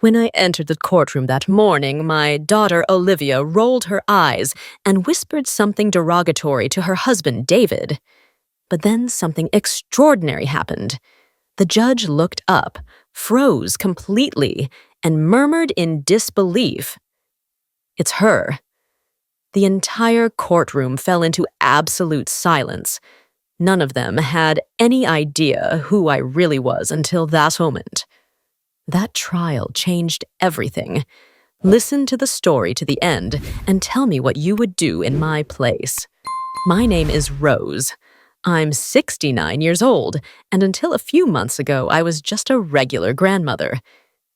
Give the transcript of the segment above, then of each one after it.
When I entered the courtroom that morning, my daughter Olivia rolled her eyes and whispered something derogatory to her husband David. But then something extraordinary happened. The judge looked up, froze completely, and murmured in disbelief, "It's her." The entire courtroom fell into absolute silence. None of them had any idea who I really was until that moment. That trial changed everything. Listen to the story to the end and tell me what you would do in my place. My name is Rose. I'm 69 years old, and until a few months ago, I was just a regular grandmother.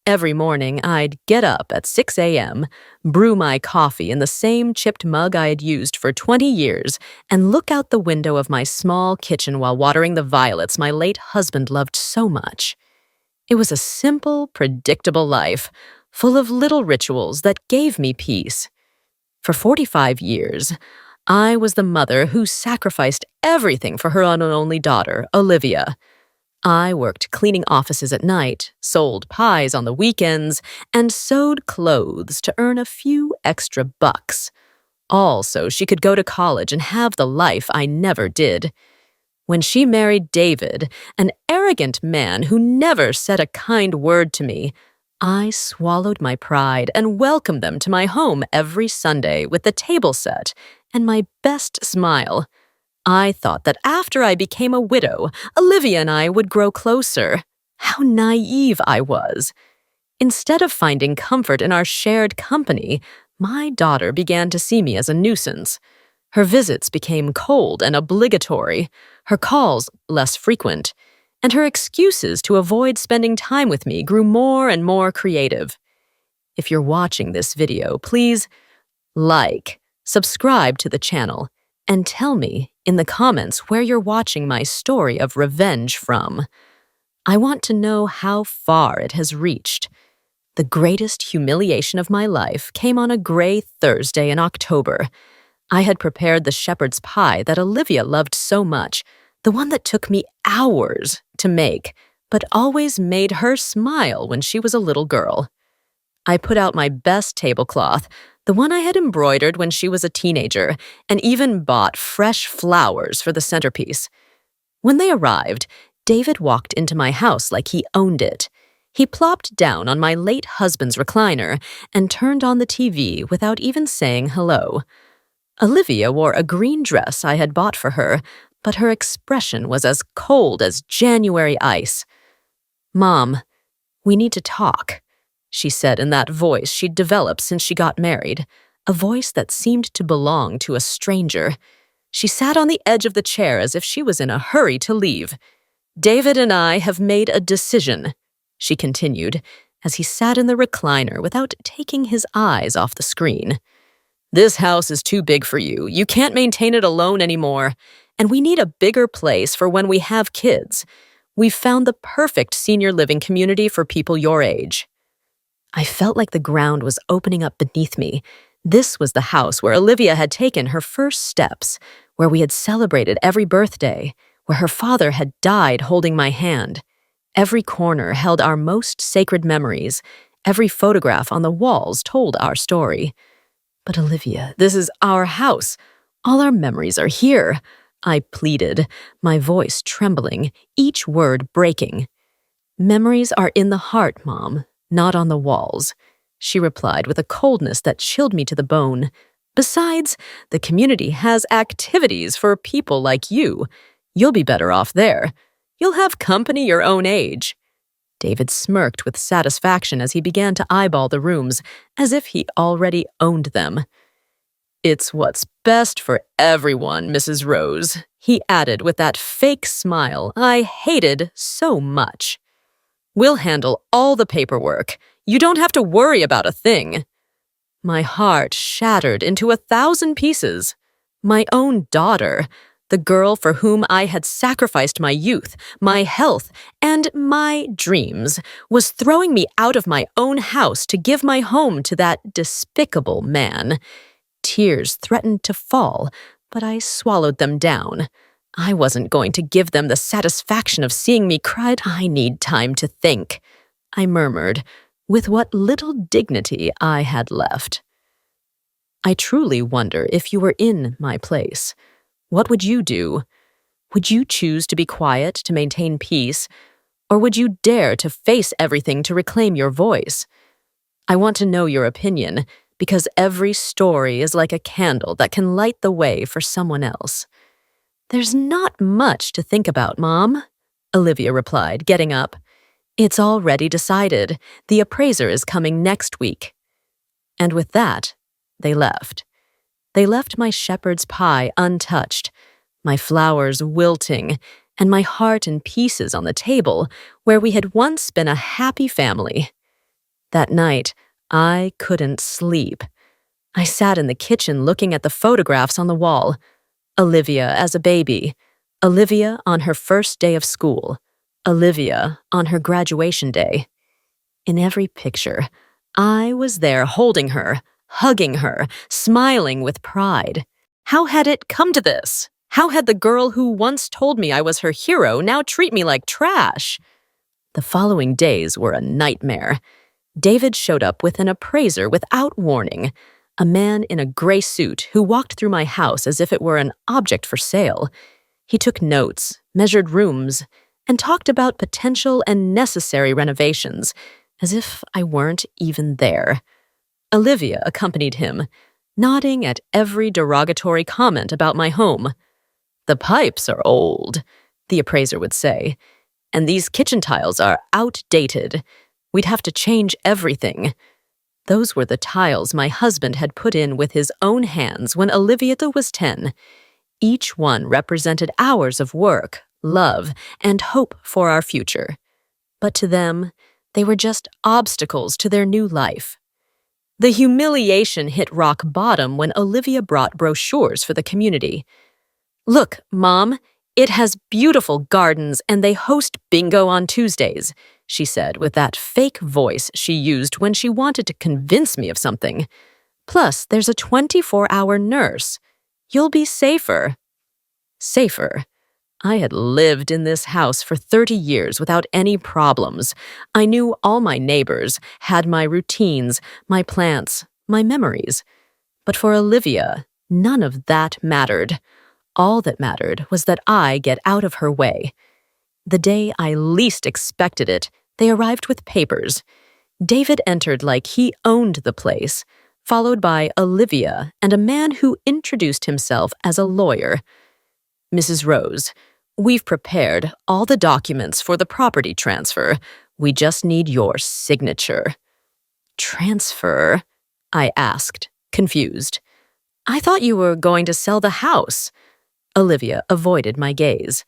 Every morning, I'd get up at 6 a.m., brew my coffee in the same chipped mug I had used for 20 years, and look out the window of my small kitchen while watering the violets my late husband loved so much. It was a simple, predictable life, full of little rituals that gave me peace. For 45 years, I was the mother who sacrificed everything for her one and only daughter, Olivia. I worked cleaning offices at night, sold pies on the weekends, and sewed clothes to earn a few extra bucks. All so she could go to college and have the life I never did. When she married David, an arrogant man who never said a kind word to me, I swallowed my pride and welcomed them to my home every Sunday with the table set and my best smile. I thought that after I became a widow, Olivia and I would grow closer. How naive I was. Instead of finding comfort in our shared company, my daughter began to see me as a nuisance. Her visits became cold and obligatory, her calls less frequent, and her excuses to avoid spending time with me grew more and more creative. If you're watching this video, please subscribe to the channel, and tell me in the comments where you're watching my story of revenge from. I want to know how far it has reached. The greatest humiliation of my life came on a gray Thursday in October. I had prepared the shepherd's pie that Olivia loved so much, the one that took me hours to make, but always made her smile when she was a little girl. I put out my best tablecloth, the one I had embroidered when she was a teenager, and even bought fresh flowers for the centerpiece. When they arrived, David walked into my house like he owned it. He plopped down on my late husband's recliner and turned on the TV without even saying hello. Olivia wore a green dress I had bought for her, but her expression was as cold as January ice. "Mom, we need to talk," she said in that voice she'd developed since she got married, a voice that seemed to belong to a stranger. She sat on the edge of the chair as if she was in a hurry to leave. "David and I have made a decision," she continued, as he sat in the recliner without taking his eyes off the screen. "This house is too big for you. You can't maintain it alone anymore. And we need a bigger place for when we have kids. We've found the perfect senior living community for people your age." I felt like the ground was opening up beneath me. This was the house where Olivia had taken her first steps, where we had celebrated every birthday, where her father had died holding my hand. Every corner held our most sacred memories. Every photograph on the walls told our story. "But Olivia, this is our house. All our memories are here," I pleaded, my voice trembling, each word breaking. "Memories are in the heart, Mom, not on the walls," she replied with a coldness that chilled me to the bone. "Besides, the community has activities for people like you. You'll be better off there. You'll have company your own age." David smirked with satisfaction as he began to eyeball the rooms, as if he already owned them. "It's what's best for everyone, Mrs. Rose," he added with that fake smile I hated so much. "We'll handle all the paperwork. You don't have to worry about a thing." My heart shattered into 1,000 pieces. My own daughter, the girl for whom I had sacrificed my youth, my health, and my dreams, was throwing me out of my own house to give my home to that despicable man. Tears threatened to fall, but I swallowed them down. I wasn't going to give them the satisfaction of seeing me cry. "I need time to think," I murmured, with what little dignity I had left. I truly wonder if you were in my place. What would you do? Would you choose to be quiet to maintain peace, or would you dare to face everything to reclaim your voice? I want to know your opinion, because every story is like a candle that can light the way for someone else. There's not much to think about, Mom, Olivia replied, getting up. It's already decided. The appraiser is coming next week. And with that, they left. They left my shepherd's pie untouched, my flowers wilting, and my heart in pieces on the table where we had once been a happy family. That night, I couldn't sleep. I sat in the kitchen looking at the photographs on the wall. Olivia as a baby, Olivia on her first day of school, Olivia on her graduation day. In every picture, I was there holding her, hugging her, smiling with pride. How had it come to this? How had the girl who once told me I was her hero now treat me like trash? The following days were a nightmare. David showed up with an appraiser without warning, a man in a gray suit who walked through my house as if it were an object for sale. He took notes, measured rooms, and talked about potential and necessary renovations, as if I weren't even there. Olivia accompanied him, nodding at every derogatory comment about my home. "The pipes are old," the appraiser would say, "and these kitchen tiles are outdated. We'd have to change everything." Those were the tiles my husband had put in with his own hands when Olivia was 10. Each one represented hours of work, love, and hope for our future. But to them, they were just obstacles to their new life. The humiliation hit rock bottom when Olivia brought brochures for the community. "Look, Mom, it has beautiful gardens and they host bingo on Tuesdays," she said with that fake voice she used when she wanted to convince me of something. "Plus, there's a 24-hour nurse. You'll be safer." Safer. I had lived in this house for 30 years without any problems. I knew all my neighbors, had my routines, my plants, my memories. But for Olivia, none of that mattered. All that mattered was that I get out of her way. The day I least expected it, they arrived with papers. David entered like he owned the place, followed by Olivia and a man who introduced himself as a lawyer. "Mrs. Rose, we've prepared all the documents for the property transfer. We just need your signature." "Transfer?" I asked, confused. "I thought you were going to sell the house." Olivia avoided my gaze.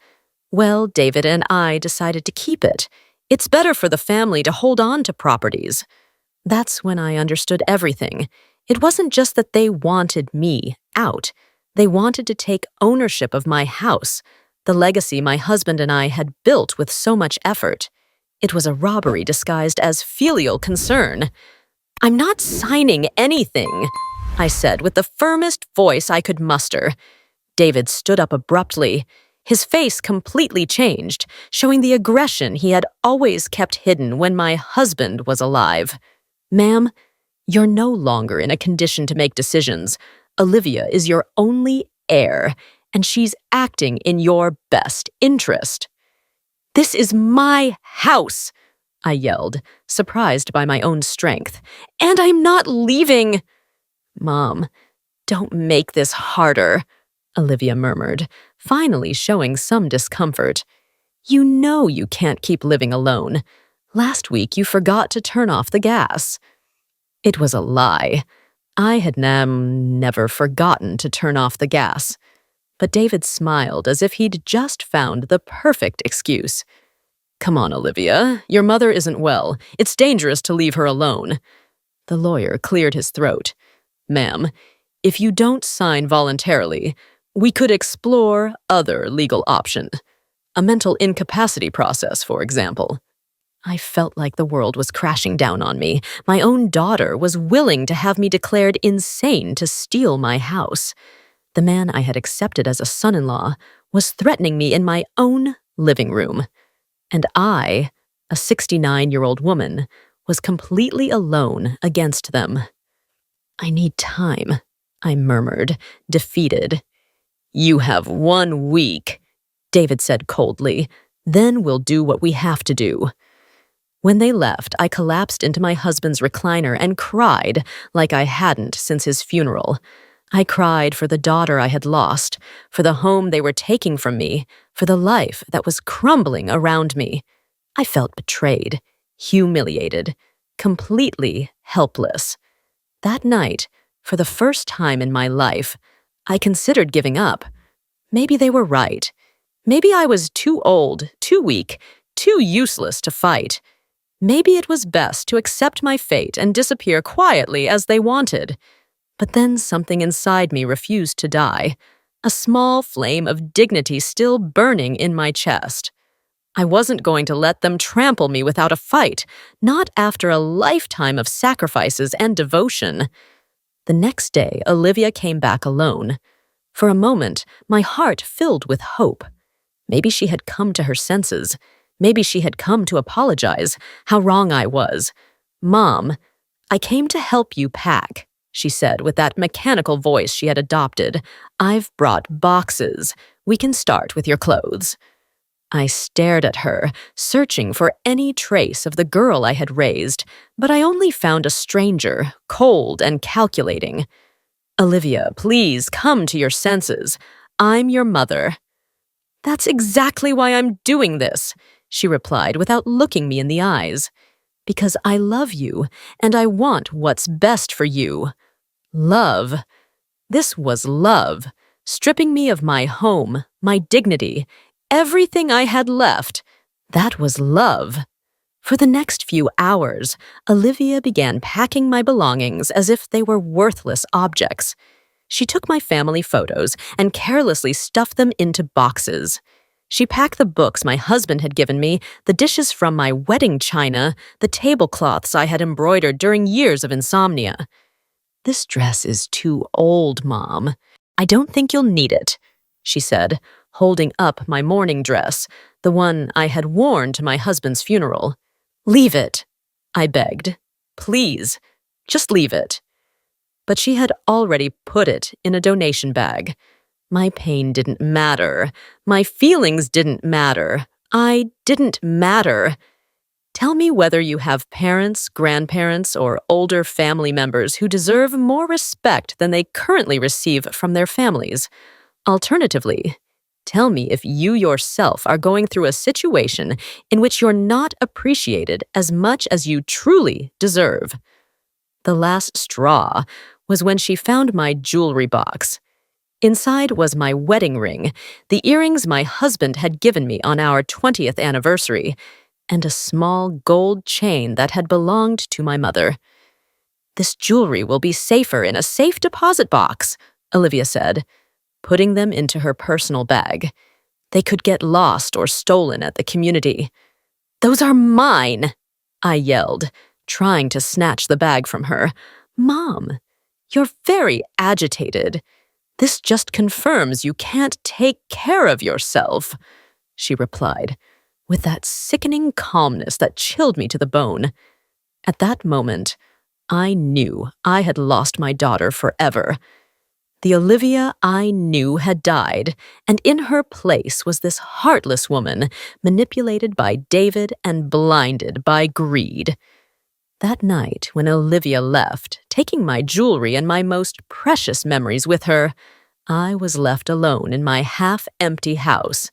"Well, David and I decided to keep it. It's better for the family to hold on to properties." That's when I understood everything. It wasn't just that they wanted me out. They wanted to take ownership of my house, the legacy my husband and I had built with so much effort. It was a robbery disguised as filial concern. "I'm not signing anything," I said with the firmest voice I could muster. David stood up abruptly. His face completely changed, showing the aggression he had always kept hidden when my husband was alive. "Ma'am, you're no longer in a condition to make decisions. Olivia is your only heir, and she's acting in your best interest." "This is my house," I yelled, surprised by my own strength. "And I'm not leaving." "Mom, don't make this harder," Olivia murmured, finally showing some discomfort. "You know you can't keep living alone. Last week you forgot to turn off the gas." It was a lie. I had never forgotten to turn off the gas. But David smiled as if he'd just found the perfect excuse. "Come on, Olivia. Your mother isn't well. It's dangerous to leave her alone." The lawyer cleared his throat. "Ma'am, if you don't sign voluntarily, we could explore other legal options. A mental incapacity process, for example." I felt like the world was crashing down on me. My own daughter was willing to have me declared insane to steal my house. The man I had accepted as a son-in-law was threatening me in my own living room. And I, a 69-year-old woman, was completely alone against them. "I need time," I murmured, defeated. "You have 1 week," David said coldly. "Then we'll do what we have to do." When they left, I collapsed into my husband's recliner and cried like I hadn't since his funeral. I cried for the daughter I had lost, for the home they were taking from me, for the life that was crumbling around me. I felt betrayed, humiliated, completely helpless. That night, for the first time in my life, I considered giving up. Maybe they were right. Maybe I was too old, too weak, too useless to fight. Maybe it was best to accept my fate and disappear quietly as they wanted. But then something inside me refused to die, a small flame of dignity still burning in my chest. I wasn't going to let them trample me without a fight, not after a lifetime of sacrifices and devotion. The next day, Olivia came back alone. For a moment, my heart filled with hope. Maybe she had come to her senses. Maybe she had come to apologize. How wrong I was. "Mom, I came to help you pack," she said with that mechanical voice she had adopted. "I've brought boxes. We can start with your clothes." I stared at her, searching for any trace of the girl I had raised, but I only found a stranger, cold and calculating. "Olivia, please come to your senses. I'm your mother." "That's exactly why I'm doing this," she replied without looking me in the eyes. "Because I love you, and I want what's best for you." Love. This was love, stripping me of my home, my dignity, everything I had left. That was love. For the next few hours, Olivia began packing my belongings as if they were worthless objects. She took my family photos and carelessly stuffed them into boxes. She packed the books my husband had given me, the dishes from my wedding china, the tablecloths I had embroidered during years of insomnia. "This dress is too old, Mom. I don't think you'll need it," she said, holding up my mourning dress, the one I had worn to my husband's funeral. "Leave it," I begged. "Please, just leave it." But she had already put it in a donation bag. My pain didn't matter. My feelings didn't matter. I didn't matter. Tell me whether you have parents, grandparents, or older family members who deserve more respect than they currently receive from their families. Alternatively, tell me if you yourself are going through a situation in which you're not appreciated as much as you truly deserve. The last straw was when she found my jewelry box. Inside was my wedding ring, the earrings my husband had given me on our 20th anniversary, and a small gold chain that had belonged to my mother. "This jewelry will be safer in a safe deposit box," Olivia said, putting them into her personal bag. "They could get lost or stolen at the community." "Those are mine," I yelled, trying to snatch the bag from her. "Mom, you're very agitated. This just confirms you can't take care of yourself," she replied, with that sickening calmness that chilled me to the bone. At that moment, I knew I had lost my daughter forever. The Olivia I knew had died, and in her place was this heartless woman, manipulated by David and blinded by greed. That night, when Olivia left, taking my jewelry and my most precious memories with her, I was left alone in my half-empty house.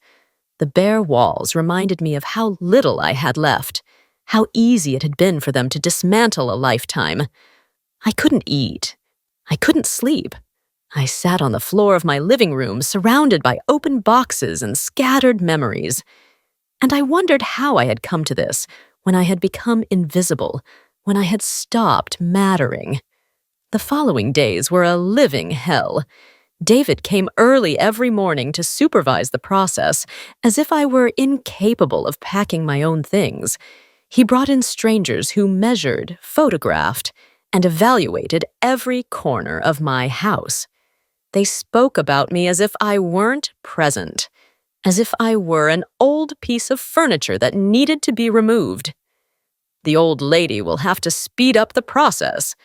The bare walls reminded me of how little I had left, how easy it had been for them to dismantle a lifetime. I couldn't eat. I couldn't sleep. I sat on the floor of my living room, surrounded by open boxes and scattered memories. And I wondered how I had come to this, when I had become invisible, when I had stopped mattering. The following days were a living hell. David came early every morning to supervise the process, as if I were incapable of packing my own things. He brought in strangers who measured, photographed, and evaluated every corner of my house. They spoke about me as if I weren't present, as if I were an old piece of furniture that needed to be removed. The old lady will have to speed up the process,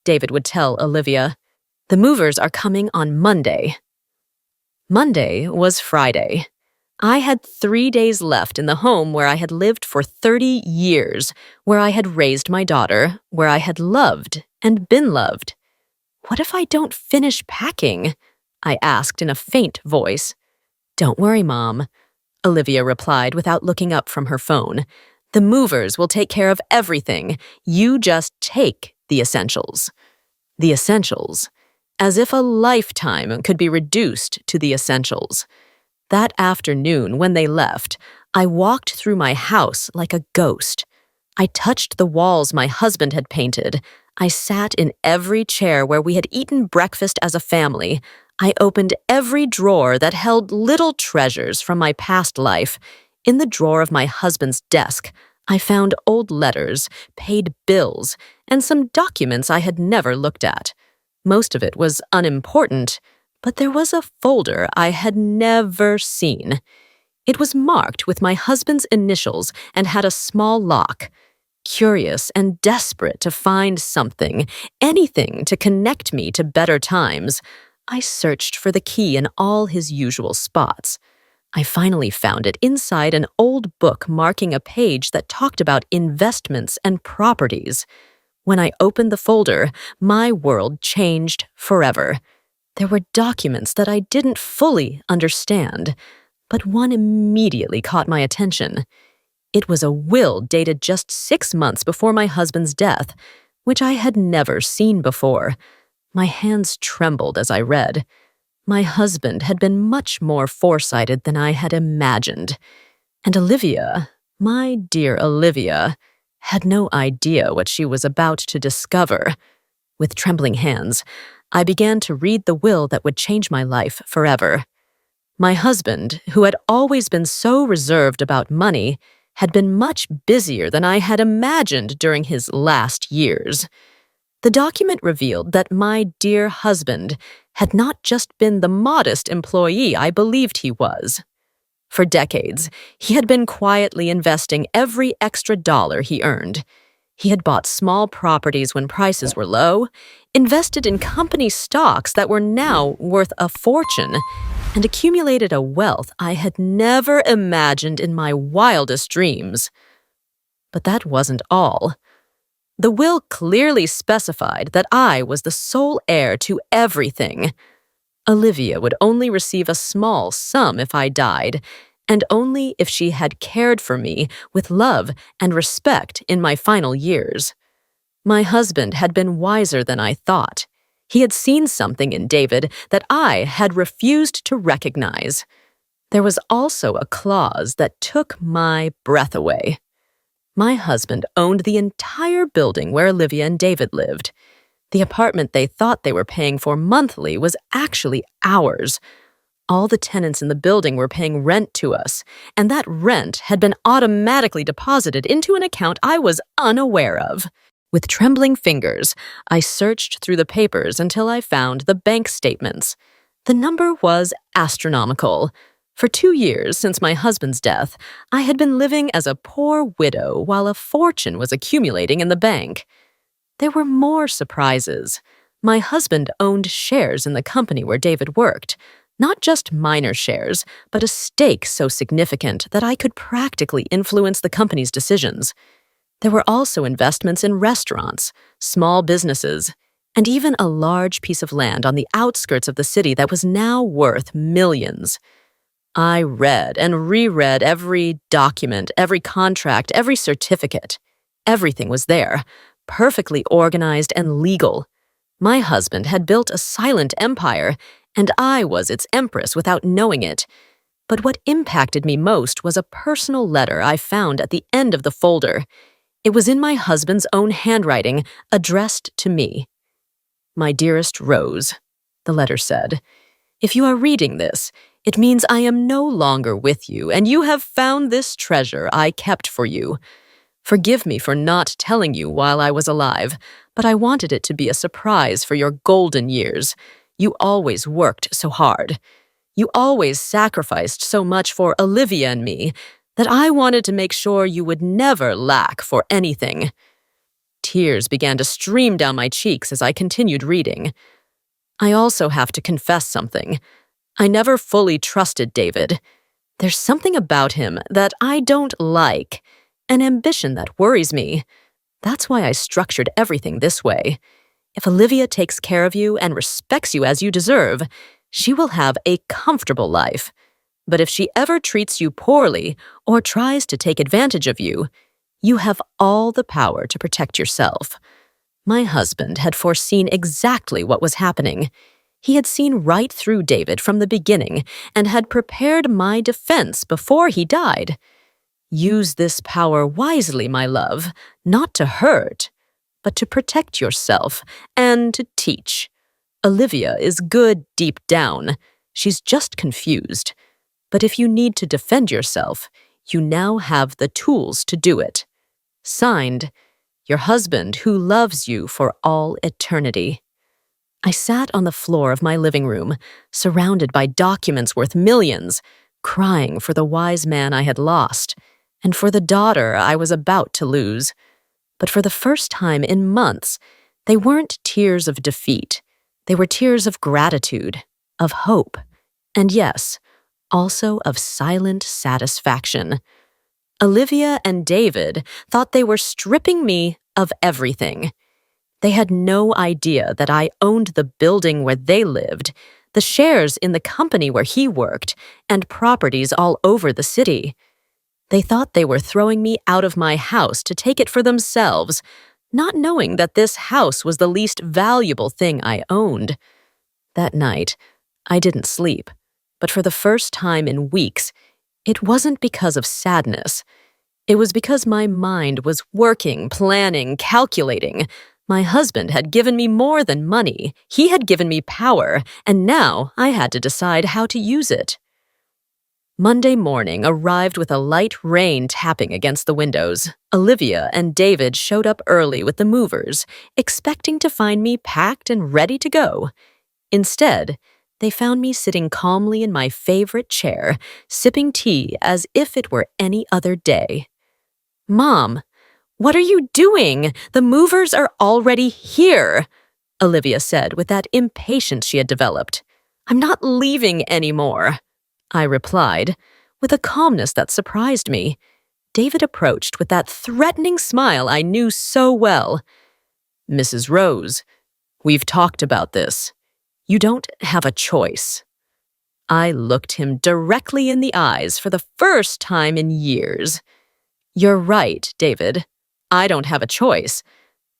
David would tell Olivia. The movers are coming on Monday. Monday was Friday. I had 3 days left in the home where I had lived for 30 years, where I had raised my daughter, where I had loved and been loved. What if I don't finish packing? I asked in a faint voice. Don't worry, Mom, Olivia replied without looking up from her phone. The movers will take care of everything. You just take the essentials. The essentials. As if a lifetime could be reduced to the essentials. That afternoon, when they left, I walked through my house like a ghost. I touched the walls my husband had painted. I sat in every chair where we had eaten breakfast as a family. I opened every drawer that held little treasures from my past life. In the drawer of my husband's desk, I found old letters, paid bills, and some documents I had never looked at. Most of it was unimportant, but there was a folder I had never seen. It was marked with my husband's initials and had a small lock. Curious and desperate to find something, anything to connect me to better times, I searched for the key in all his usual spots. I finally found it inside an old book marking a page that talked about investments and properties. When I opened the folder, my world changed forever. There were documents that I didn't fully understand, but one immediately caught my attention. It was a will dated just 6 months before my husband's death, which I had never seen before. My hands trembled as I read. My husband had been much more foresighted than I had imagined. And Olivia, my dear Olivia, had no idea what she was about to discover. With trembling hands, I began to read the will that would change my life forever. My husband, who had always been so reserved about money, had been much busier than I had imagined during his last years. The document revealed that my dear husband had not just been the modest employee I believed he was. For decades, he had been quietly investing every extra dollar he earned. He had bought small properties when prices were low, invested in company stocks that were now worth a fortune, and accumulated a wealth I had never imagined in my wildest dreams. But that wasn't all. The will clearly specified that I was the sole heir to everything. Olivia would only receive a small sum if I died, and only if she had cared for me with love and respect in my final years. My husband had been wiser than I thought. He had seen something in David that I had refused to recognize. There was also a clause that took my breath away. My husband owned the entire building where Olivia and David lived. The apartment they thought they were paying for monthly was actually ours. All the tenants in the building were paying rent to us, and that rent had been automatically deposited into an account I was unaware of. With trembling fingers, I searched through the papers until I found the bank statements. The number was astronomical. For 2 years since my husband's death, I had been living as a poor widow while a fortune was accumulating in the bank. There were more surprises. My husband owned shares in the company where David worked, not just minor shares, but a stake so significant that I could practically influence the company's decisions. There were also investments in restaurants, small businesses, and even a large piece of land on the outskirts of the city that was now worth millions. I read and reread every document, every contract, every certificate. Everything was there, perfectly organized and legal. My husband had built a silent empire, and I was its empress without knowing it. But what impacted me most was a personal letter I found at the end of the folder. It was in my husband's own handwriting, addressed to me. "My dearest Rose," the letter said, "if you are reading this, it means I am no longer with you, and you have found this treasure I kept for you. Forgive me for not telling you while I was alive, but I wanted it to be a surprise for your golden years. You always worked so hard. You always sacrificed so much for Olivia and me that I wanted to make sure you would never lack for anything. Tears began to stream down my cheeks as I continued reading. I also have to confess something. I never fully trusted David. There's something about him that I don't like, an ambition that worries me. That's why I structured everything this way. If Olivia takes care of you and respects you as you deserve, she will have a comfortable life. But if she ever treats you poorly or tries to take advantage of you, you have all the power to protect yourself. My husband had foreseen exactly what was happening. He had seen right through David from the beginning and had prepared my defense before he died. Use this power wisely, my love, not to hurt, but to protect yourself and to teach. Olivia is good deep down. She's just confused. But if you need to defend yourself, you now have the tools to do it. Signed, your husband who loves you for all eternity. I sat on the floor of my living room, surrounded by documents worth millions, crying for the wise man I had lost, and for the daughter I was about to lose. But for the first time in months, they weren't tears of defeat. They were tears of gratitude, of hope, and yes, also of silent satisfaction. Olivia and David thought they were stripping me of everything. They had no idea that I owned the building where they lived, the shares in the company where he worked, and properties all over the city. They thought they were throwing me out of my house to take it for themselves, not knowing that this house was the least valuable thing I owned. That night, I didn't sleep, but for the first time in weeks, it wasn't because of sadness. It was because my mind was working, planning, calculating. My husband had given me more than money. He had given me power, and now I had to decide how to use it. Monday morning arrived with a light rain tapping against the windows. Olivia and David showed up early with the movers, expecting to find me packed and ready to go. Instead, they found me sitting calmly in my favorite chair, sipping tea as if it were any other day. "Mom, what are you doing? The movers are already here," Olivia said with that impatience she had developed. "I'm not leaving anymore," I replied, with a calmness that surprised me. David approached with that threatening smile I knew so well. "Mrs. Rose, we've talked about this. You don't have a choice." I looked him directly in the eyes for the first time in years. "You're right, David. I don't have a choice.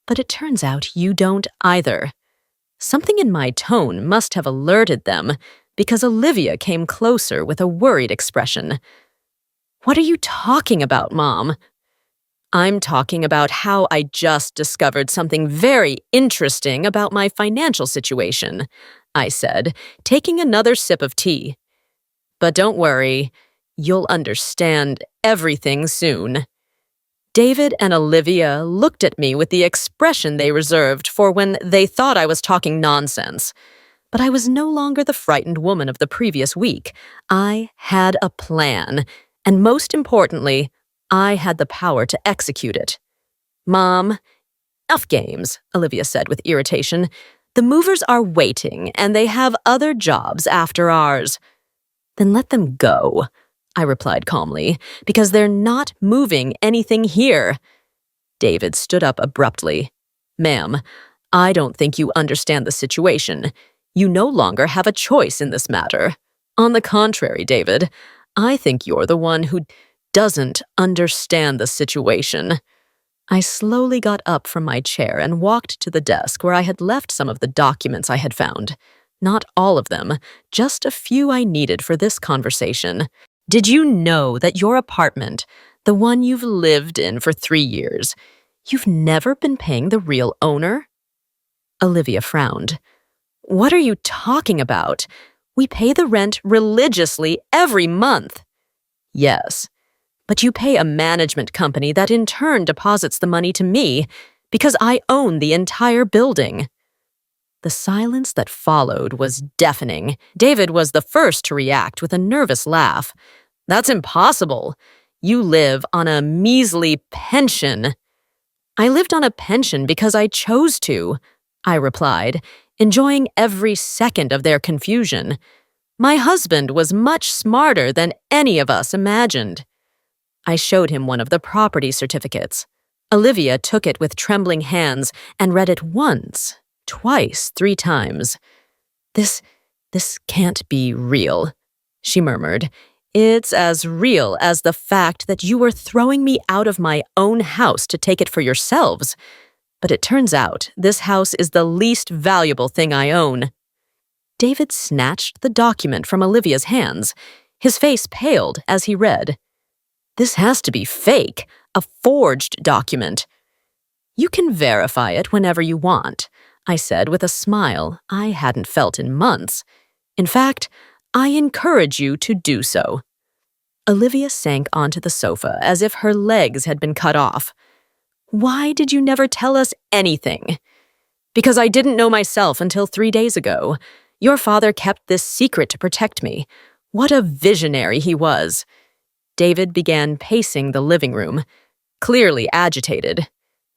But it turns out you don't either." Something in my tone must have alerted them, because Olivia came closer with a worried expression. "What are you talking about, Mom?" "I'm talking about how I just discovered something very interesting about my financial situation," I said, taking another sip of tea. "But don't worry, you'll understand everything soon." David and Olivia looked at me with the expression they reserved for when they thought I was talking nonsense. But I was no longer the frightened woman of the previous week. I had a plan, and most importantly, I had the power to execute it. "Mom, enough games," Olivia said with irritation. "The movers are waiting, and they have other jobs after ours." "Then let them go," I replied calmly, "because they're not moving anything here." David stood up abruptly. "Ma'am, I don't think you understand the situation. You no longer have a choice in this matter. On the contrary, David, I think you're the one who doesn't understand the situation." I slowly got up from my chair and walked to the desk where I had left some of the documents I had found. Not all of them, just a few I needed for this conversation. "Did you know that your apartment, the one you've lived in for 3 years, you've never been paying the real owner?" Olivia frowned. "What are you talking about? We pay the rent religiously every month." "Yes, but you pay a management company that in turn deposits the money to me because I own the entire building." The silence that followed was deafening. David was the first to react with a nervous laugh. "That's impossible. You live on a measly pension." "I lived on a pension because I chose to," I replied, enjoying every second of their confusion. "My husband was much smarter than any of us imagined." I showed him one of the property certificates. Olivia took it with trembling hands and read it once, twice, 3 times. This can't be real," she murmured. "It's as real as the fact that you were throwing me out of my own house to take it for yourselves. But it turns out this house is the least valuable thing I own." David snatched the document from Olivia's hands. His face paled as he read. "This has to be fake, a forged document." "You can verify it whenever you want," I said with a smile I hadn't felt in months. "In fact, I encourage you to do so." Olivia sank onto the sofa as if her legs had been cut off. "Why did you never tell us anything?" "Because I didn't know myself until 3 days ago. Your father kept this secret to protect me. What a visionary he was." David began pacing the living room, clearly agitated.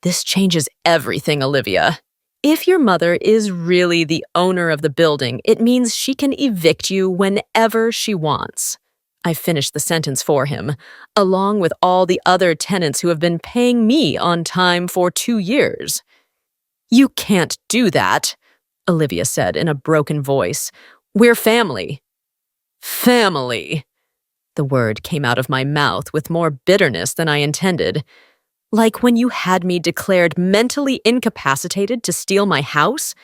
"This changes everything, Olivia. If your mother is really the owner of the building, it means she can evict you whenever she wants." I finished the sentence for him, along with all the other tenants who have been paying me on time for 2 years. "You can't do that," Olivia said in a broken voice. "We're family." "Family." The word came out of my mouth with more bitterness than I intended. "Like when you had me declared mentally incapacitated to steal my house?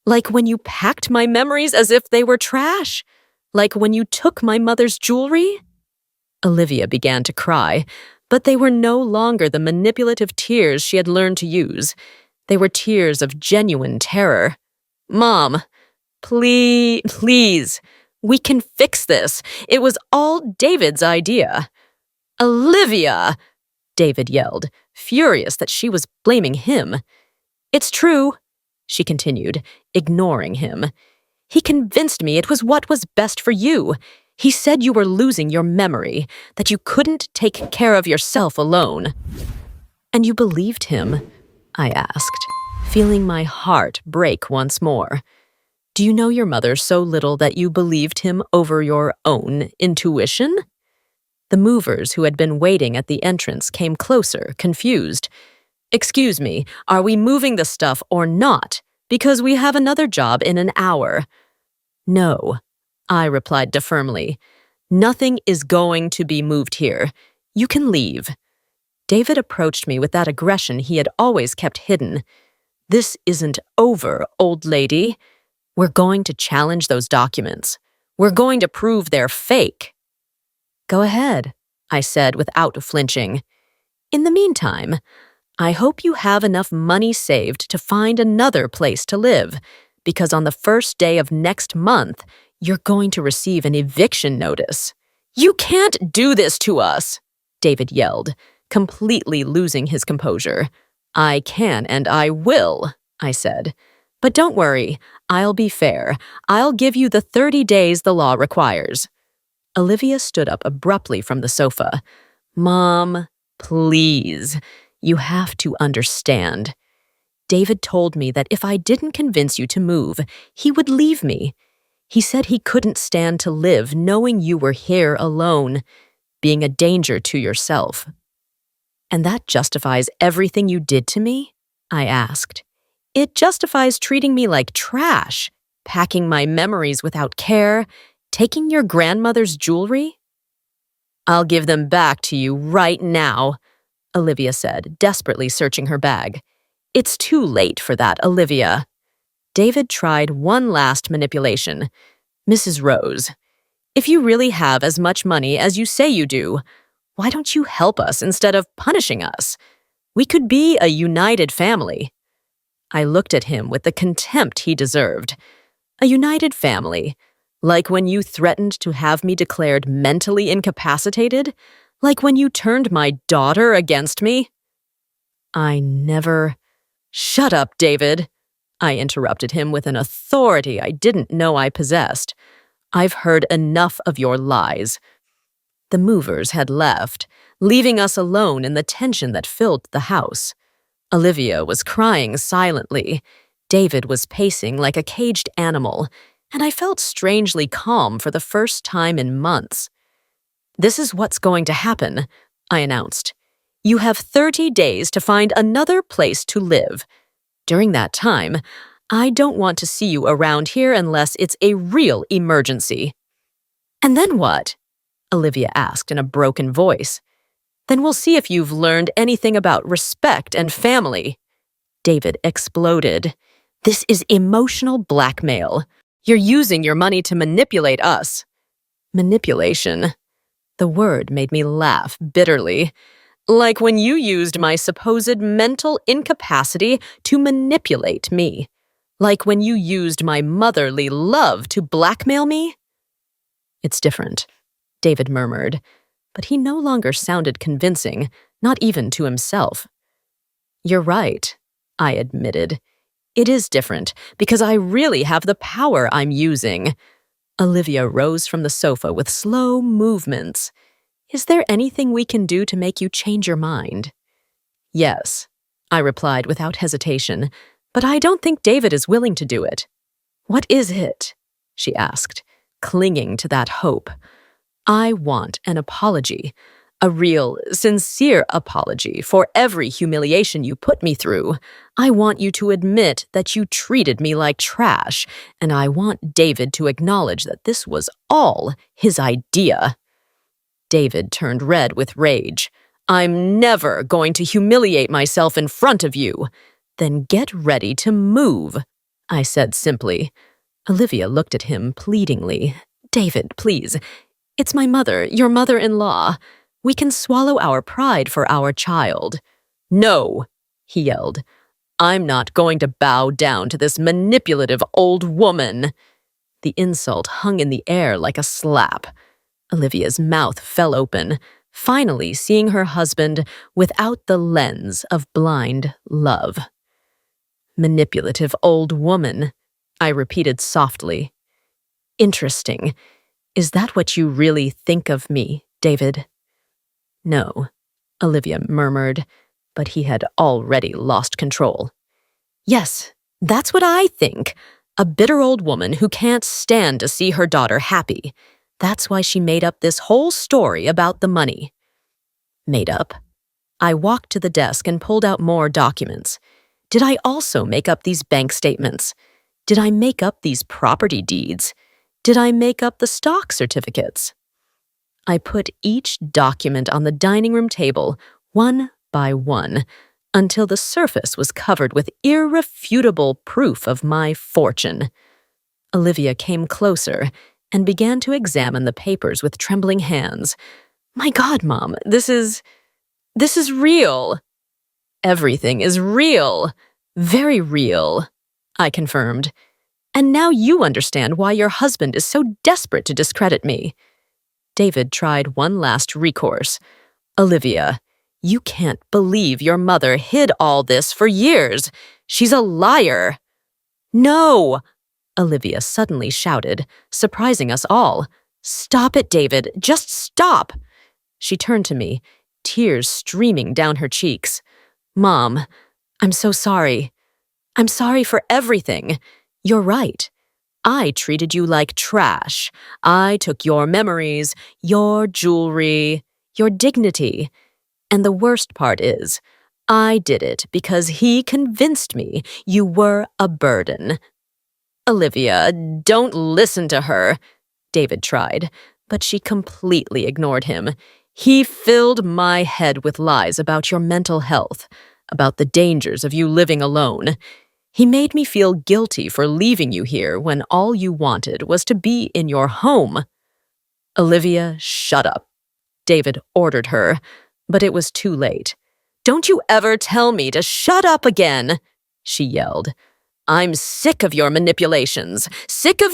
Like when you packed my memories as if they were trash? Like when you took my mother's jewelry?" Olivia began to cry, but they were no longer the manipulative tears she had learned to use. They were tears of genuine terror. "Mom, please, we can fix this. It was all David's idea." "Olivia!" David yelled, furious that she was blaming him. "It's true," she continued, ignoring him. "He convinced me it was what was best for you. He said you were losing your memory, that you couldn't take care of yourself alone." "And you believed him?" I asked, feeling my heart break once more. "Do you know your mother so little that you believed him over your own intuition?" The movers who had been waiting at the entrance came closer, confused. "Excuse me, are we moving the stuff or not? Because we have another job in an hour." "No," I replied firmly. "Nothing is going to be moved here. You can leave." David approached me with that aggression he had always kept hidden. "This isn't over, old lady. We're going to challenge those documents. We're going to prove they're fake." "Go ahead," I said without flinching. "In the meantime, I hope you have enough money saved to find another place to live, because on the first day of next month, you're going to receive an eviction notice." "You can't do this to us," David yelled, completely losing his composure. "I can and I will," I said. "But don't worry, I'll be fair. I'll give you the 30 days the law requires." Olivia stood up abruptly from the sofa. "Mom, please, you have to understand. David told me that if I didn't convince you to move, he would leave me. He said he couldn't stand to live knowing you were here alone, being a danger to yourself." "And that justifies everything you did to me?" I asked. "It justifies treating me like trash, packing my memories without care, taking your grandmother's jewelry?" "I'll give them back to you right now," Olivia said, desperately searching her bag. "It's too late for that, Olivia." David tried one last manipulation. "Mrs. Rose, if you really have as much money as you say you do, why don't you help us instead of punishing us? We could be a united family." I looked at him with the contempt he deserved. "A united family? Like when you threatened to have me declared mentally incapacitated? Like when you turned my daughter against me?" "I never—" "Shut up, David," I interrupted him with an authority I didn't know I possessed. "I've heard enough of your lies." The movers had left, leaving us alone in the tension that filled the house. Olivia was crying silently. David was pacing like a caged animal, and I felt strangely calm for the first time in months. "This is what's going to happen," I announced. "You have 30 days to find another place to live. During that time, I don't want to see you around here unless it's a real emergency." "And then what?" Olivia asked in a broken voice. "Then we'll see if you've learned anything about respect and family." David exploded. "This is emotional blackmail. You're using your money to manipulate us." Manipulation. The word made me laugh bitterly. Like when you used my supposed mental incapacity to manipulate me. Like when you used my motherly love to blackmail me. "It's different," David murmured, but he no longer sounded convincing, not even to himself. "You're right," I admitted. "It is different, because I really have the power I'm using." Olivia rose from the sofa with slow movements. "Is there anything we can do to make you change your mind?" "Yes," I replied without hesitation, "but I don't think David is willing to do it." "What is it?" she asked, clinging to that hope. "I want an apology. A real, sincere apology for every humiliation you put me through. I want you to admit that you treated me like trash, and I want David to acknowledge that this was all his idea." David turned red with rage. "I'm never going to humiliate myself in front of you." "Then get ready to move," I said simply. Olivia looked at him pleadingly. "David, please. It's my mother, your mother-in-law. We can swallow our pride for our child." "No," he yelled. "I'm not going to bow down to this manipulative old woman." The insult hung in the air like a slap. Olivia's mouth fell open, finally seeing her husband without the lens of blind love. "Manipulative old woman," I repeated softly. "Interesting. Is that what you really think of me, David?" "No," Olivia murmured, but he had already lost control. "Yes, that's what I think. A bitter old woman who can't stand to see her daughter happy. That's why she made up this whole story about the money." "Made up?" I walked to the desk and pulled out more documents. Did I also make up these bank statements? Did I make up these property deeds? Did I make up the stock certificates? I put each document on the dining room table, one by one, until the surface was covered with irrefutable proof of my fortune. Olivia came closer and began to examine the papers with trembling hands. "My God, Mom, this is real." "Everything is real. Very real," I confirmed. "And now you understand why your husband is so desperate to discredit me." David tried one last recourse. "Olivia, you can't believe your mother hid all this for years. She's a liar." "No!" Olivia suddenly shouted, surprising us all. "Stop it, David. Just stop." She turned to me, tears streaming down her cheeks. "Mom, I'm so sorry. I'm sorry for everything. You're right. I treated you like trash. I took your memories, your jewelry, your dignity. And the worst part is, I did it because he convinced me you were a burden." "Olivia, don't listen to her," David tried, but she completely ignored him. "He filled my head with lies about your mental health, about the dangers of you living alone. He made me feel guilty for leaving you here when all you wanted was to be in your home." "Olivia, shut up," David ordered her, but it was too late. "Don't you ever tell me to shut up again," she yelled. "I'm sick of your manipulations, sick of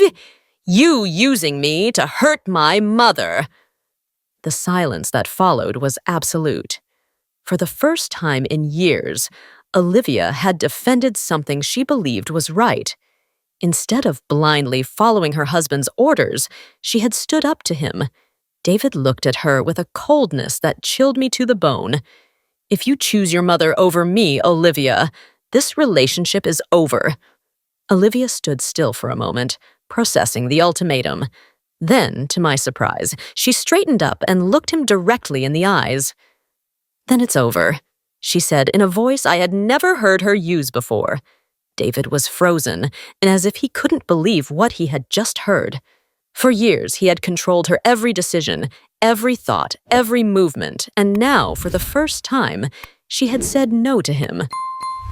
you using me to hurt my mother." The silence that followed was absolute. For the first time in years, Olivia had defended something she believed was right. Instead of blindly following her husband's orders, she had stood up to him. David looked at her with a coldness that chilled me to the bone. If you choose your mother over me, Olivia, this relationship is over. Olivia stood still for a moment, processing the ultimatum. Then, to my surprise, she straightened up and looked him directly in the eyes. Then it's over, she said in a voice I had never heard her use before. David was frozen, and as if he couldn't believe what he had just heard. For years, he had controlled her every decision, every thought, every movement, and now, for the first time, she had said no to him.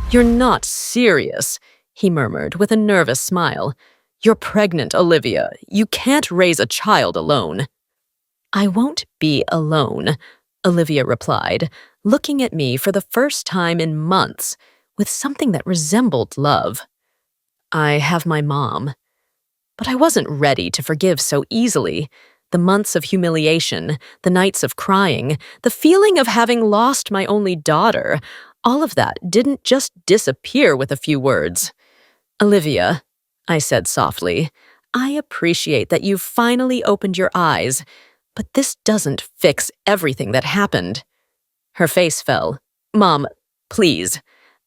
"You're not serious," he murmured with a nervous smile. "You're pregnant, Olivia. You can't raise a child alone." "I won't be alone," Olivia replied, looking at me for the first time in months, with something that resembled love. "I have my mom." But I wasn't ready to forgive so easily. The months of humiliation, the nights of crying, the feeling of having lost my only daughter, all of that didn't just disappear with a few words. "Olivia," I said softly, "I appreciate that you've finally opened your eyes, but this doesn't fix everything that happened." Her face fell. "Mom, please.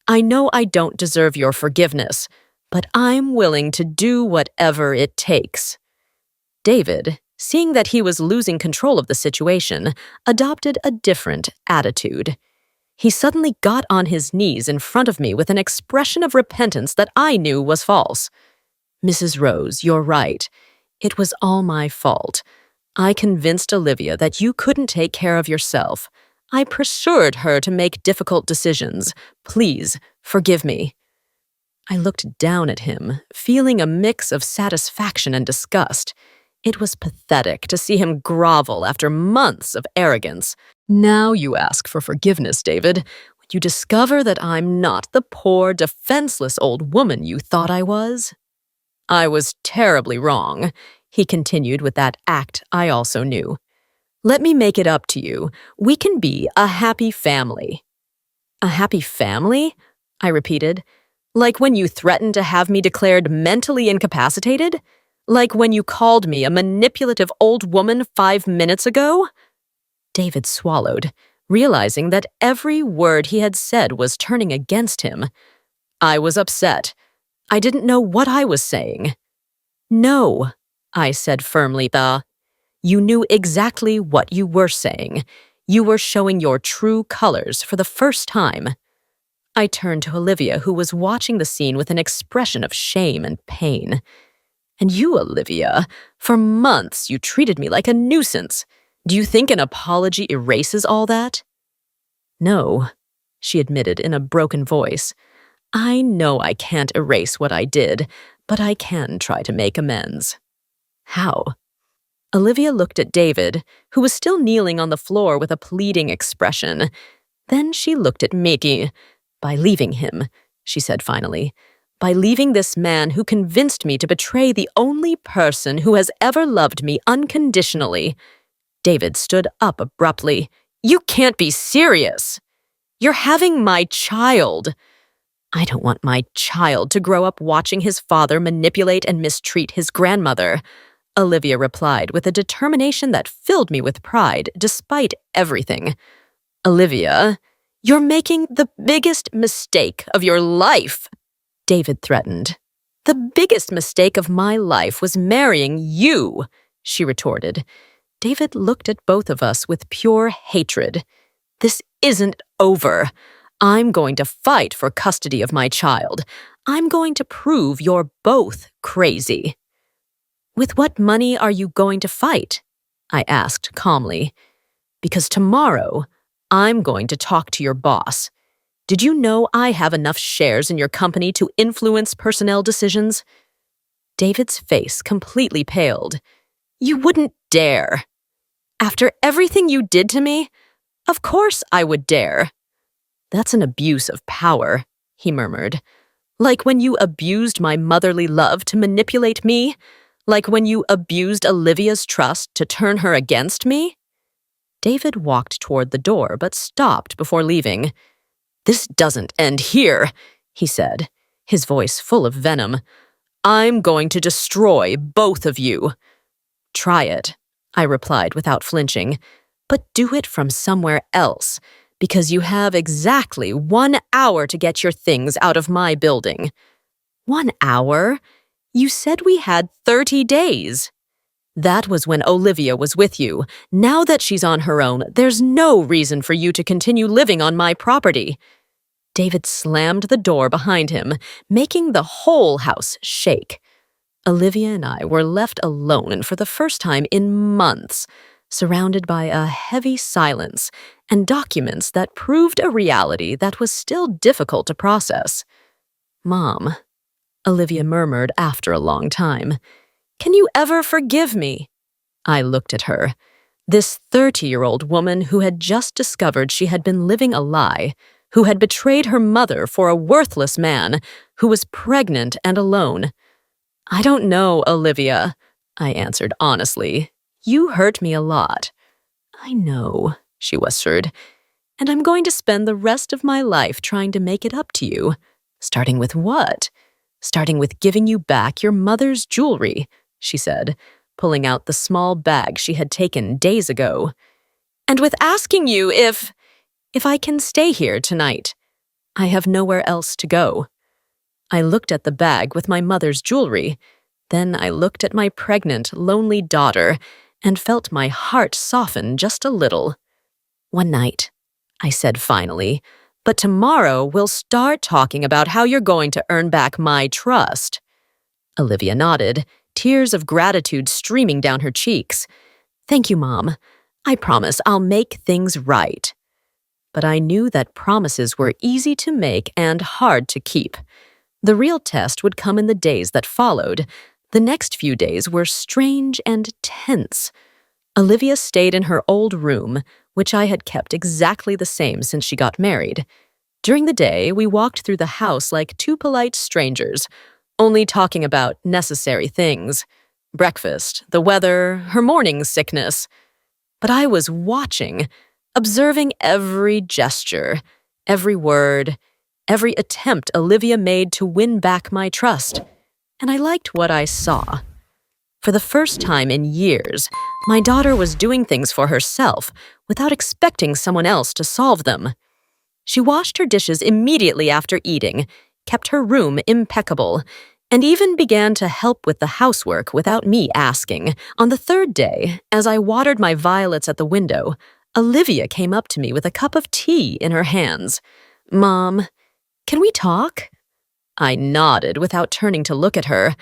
I know I don't deserve your forgiveness, but I'm willing to do whatever it takes." David, seeing that he was losing control of the situation, adopted a different attitude. He suddenly got on his knees in front of me with an expression of repentance that I knew was false. "Mrs. Rose, you're right. It was all my fault. I convinced Olivia that you couldn't take care of yourself. I pressured her to make difficult decisions. Please, forgive me." I looked down at him, feeling a mix of satisfaction and disgust. It was pathetic to see him grovel after months of arrogance. "Now you ask for forgiveness, David, when you discover that I'm not the poor, defenseless old woman you thought I was." "I was terribly wrong," he continued with that act I also knew. "Let me make it up to you. We can be a happy family." "A happy family?" I repeated. "Like when you threatened to have me declared mentally incapacitated? Like when you called me a manipulative old woman 5 minutes ago?" David swallowed, realizing that every word he had said was turning against him. I was upset. I didn't know what I was saying. "No," I said firmly, "You knew exactly what you were saying. You were showing your true colors for the first time." I turned to Olivia, who was watching the scene with an expression of shame and pain. "And you, Olivia, for months you treated me like a nuisance. Do you think an apology erases all that?" "No," she admitted in a broken voice. "I know I can't erase what I did, but I can try to make amends." "How?" Olivia looked at David, who was still kneeling on the floor with a pleading expression. Then she looked at Mickey. "By leaving him," she said finally. "By leaving this man who convinced me to betray the only person who has ever loved me unconditionally." David stood up abruptly. "You can't be serious. You're having my child." "I don't want my child to grow up watching his father manipulate and mistreat his grandmother," Olivia replied with a determination that filled me with pride despite everything. "Olivia, you're making the biggest mistake of your life," David threatened. "The biggest mistake of my life was marrying you," she retorted. David looked at both of us with pure hatred. "This isn't over. I'm going to fight for custody of my child. I'm going to prove you're both crazy." "With what money are you going to fight?" I asked calmly. "Because tomorrow, I'm going to talk to your boss. Did you know I have enough shares in your company to influence personnel decisions?" David's face completely paled. "You wouldn't dare." "After everything you did to me? Of course I would dare." "That's an abuse of power," he murmured. "Like when you abused my motherly love to manipulate me? Like when you abused Olivia's trust to turn her against me?" David walked toward the door but stopped before leaving. "This doesn't end here," he said, his voice full of venom. "I'm going to destroy both of you." "Try it," I replied without flinching, but do it from somewhere else, because you have exactly 1 hour to get your things out of my building. 1 hour? You said we had 30 days. That was when Olivia was with you. Now that she's on her own, there's no reason for you to continue living on my property. David slammed the door behind him, making the whole house shake. Olivia and I were left alone for the first time in months, surrounded by a heavy silence and documents that proved a reality that was still difficult to process. "Mom," Olivia murmured after a long time, "can you ever forgive me?" I looked at her. This 30-year-old woman who had just discovered she had been living a lie, who had betrayed her mother for a worthless man, who was pregnant and alone. "I don't know, Olivia," I answered honestly. "You hurt me a lot." "I know," she whispered, "and I'm going to spend the rest of my life trying to make it up to you. Starting with what?" "Starting with giving you back your mother's jewelry," she said, pulling out the small bag she had taken days ago. "And with asking you if I can stay here tonight. I have nowhere else to go." I looked at the bag with my mother's jewelry. Then I looked at my pregnant, lonely daughter and felt my heart soften just a little. "One night," I said finally, "but tomorrow we'll start talking about how you're going to earn back my trust." Olivia nodded, tears of gratitude streaming down her cheeks. "Thank you, Mom. I promise I'll make things right." But I knew that promises were easy to make and hard to keep. The real test would come in the days that followed. The next few days were strange and tense. Olivia stayed in her old room, which I had kept exactly the same since she got married. During the day, we walked through the house like two polite strangers, only talking about necessary things. Breakfast, the weather, her morning sickness. But I was watching, observing every gesture, every word, every attempt Olivia made to win back my trust, and I liked what I saw. For the first time in years, my daughter was doing things for herself without expecting someone else to solve them. She washed her dishes immediately after eating, kept her room impeccable, and even began to help with the housework without me asking. On the third day, as I watered my violets at the window, Olivia came up to me with a cup of tea in her hands. "Mom, can we talk?" I nodded without turning to look at her.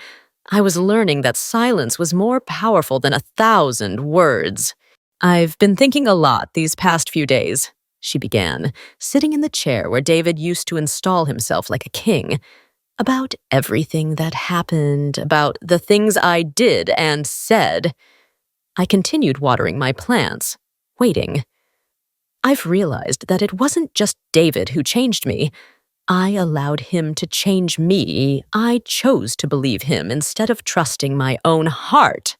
I was learning that silence was more powerful than 1,000 words. "I've been thinking a lot these past few days," she began, sitting in the chair where David used to install himself like a king, "about everything that happened, about the things I did and said." I continued watering my plants, waiting. "I've realized that it wasn't just David who changed me. I allowed him to change me. I chose to believe him instead of trusting my own heart."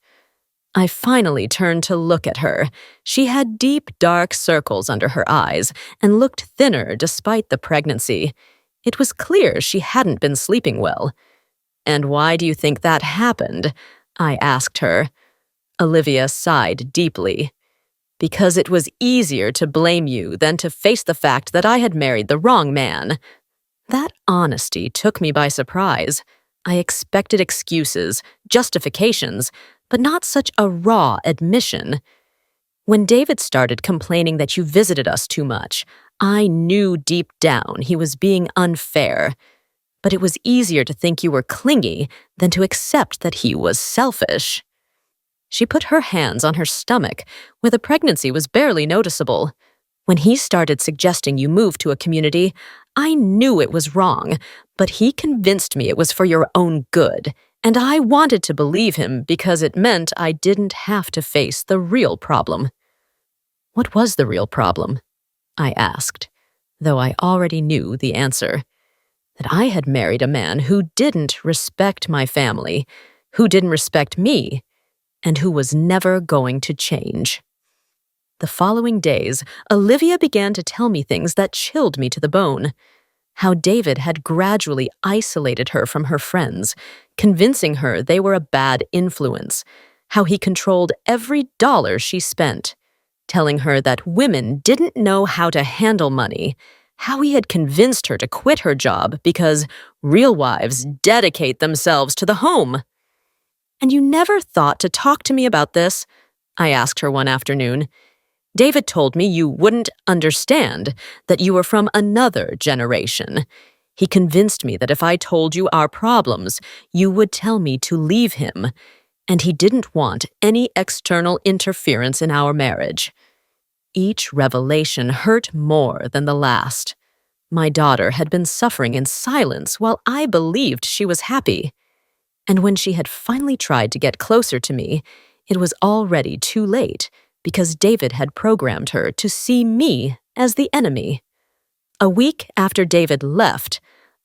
I finally turned to look at her. She had deep, dark circles under her eyes and looked thinner despite the pregnancy. It was clear she hadn't been sleeping well. "And why do you think that happened?" I asked her. Olivia sighed deeply. "Because it was easier to blame you than to face the fact that I had married the wrong man." That honesty took me by surprise. I expected excuses, justifications, but not such a raw admission. "When David started complaining that you visited us too much, I knew deep down he was being unfair. But it was easier to think you were clingy than to accept that he was selfish." She put her hands on her stomach, where the pregnancy was barely noticeable. "When he started suggesting you move to a community, I knew it was wrong, but he convinced me it was for your own good, and I wanted to believe him because it meant I didn't have to face the real problem." "What was the real problem?" I asked, though I already knew the answer. That I had married a man who didn't respect my family, who didn't respect me, and who was never going to change. The following days, Olivia began to tell me things that chilled me to the bone. How David had gradually isolated her from her friends, convincing her they were a bad influence. how he controlled every dollar she spent, telling her that women didn't know how to handle money, how he had convinced her to quit her job because real wives dedicate themselves to the home. "And you never thought to talk to me about this?" I asked her one afternoon. "David told me you wouldn't understand, that you were from another generation. He convinced me that if I told you our problems, you would tell me to leave him, and he didn't want any external interference in our marriage." Each revelation hurt more than the last. My daughter had been suffering in silence while I believed she was happy. And when she had finally tried to get closer to me, it was already too late because David had programmed her to see me as the enemy. A week after David left,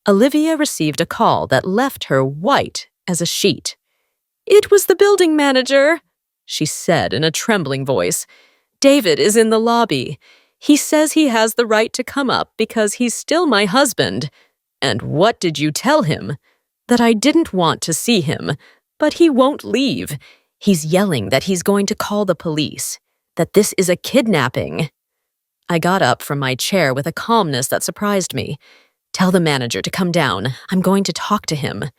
Olivia received a call that left her white as a sheet. "It was the building manager," she said in a trembling voice. "David is in the lobby. He says he has the right to come up because he's still my husband. And what did you tell him?" "That I didn't want to see him, but he won't leave. He's yelling that he's going to call the police, that this is a kidnapping." I got up from my chair with a calmness that surprised me. "Tell the manager to come down. I'm going to talk to him."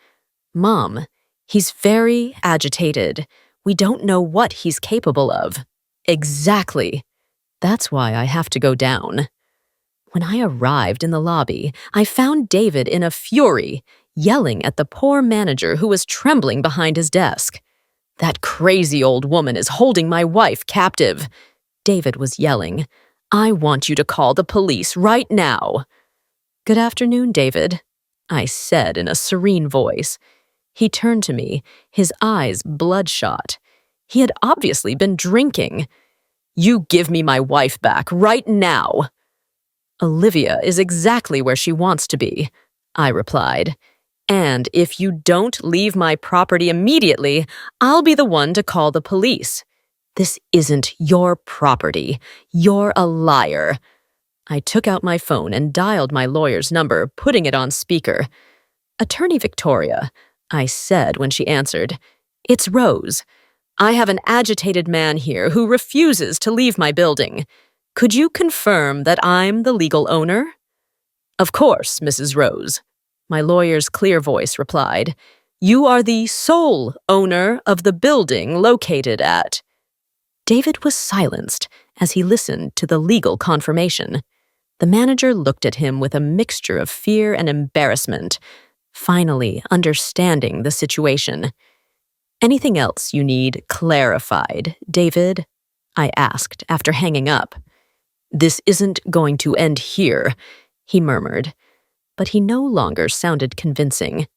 "Mom, he's very agitated. We don't know what he's capable of." "Exactly. That's why I have to go down." When I arrived in the lobby, I found David in a fury, yelling at the poor manager who was trembling behind his desk. "That crazy old woman is holding my wife captive," David was yelling. "I want you to call the police right now." "Good afternoon, David," I said in a serene voice. He turned to me, his eyes bloodshot. He had obviously been drinking. "You give me my wife back right now." "Olivia is exactly where she wants to be," I replied. "And if you don't leave my property immediately, I'll be the one to call the police. This isn't your property. You're a liar." I took out my phone and dialed my lawyer's number, putting it on speaker. "Attorney Victoria," I said when she answered. "It's Rose. I have an agitated man here who refuses to leave my building. Could you confirm that I'm the legal owner?" "Of course, Mrs. Rose," my lawyer's clear voice replied. "You are the sole owner of the building located at—" David was silenced as he listened to the legal confirmation. The manager looked at him with a mixture of fear and embarrassment, finally understanding the situation. "Anything else you need clarified, David?" I asked after hanging up. "This isn't going to end here," he murmured, but he no longer sounded convincing.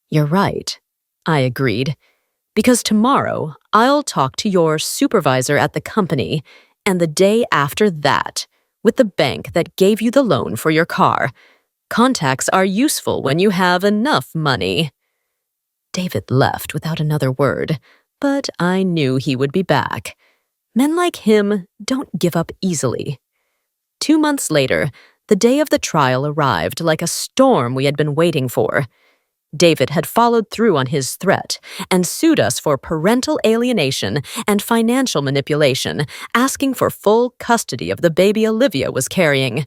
"You're right," I agreed, "because tomorrow I'll talk to your supervisor at the company, and the day after that, with the bank that gave you the loan for your car. Contacts are useful when you have enough money." David left without another word, but I knew he would be back. Men like him don't give up easily. 2 months later, the day of the trial arrived like a storm we had been waiting for. David had followed through on his threat and sued us for parental alienation and financial manipulation, asking for full custody of the baby Olivia was carrying.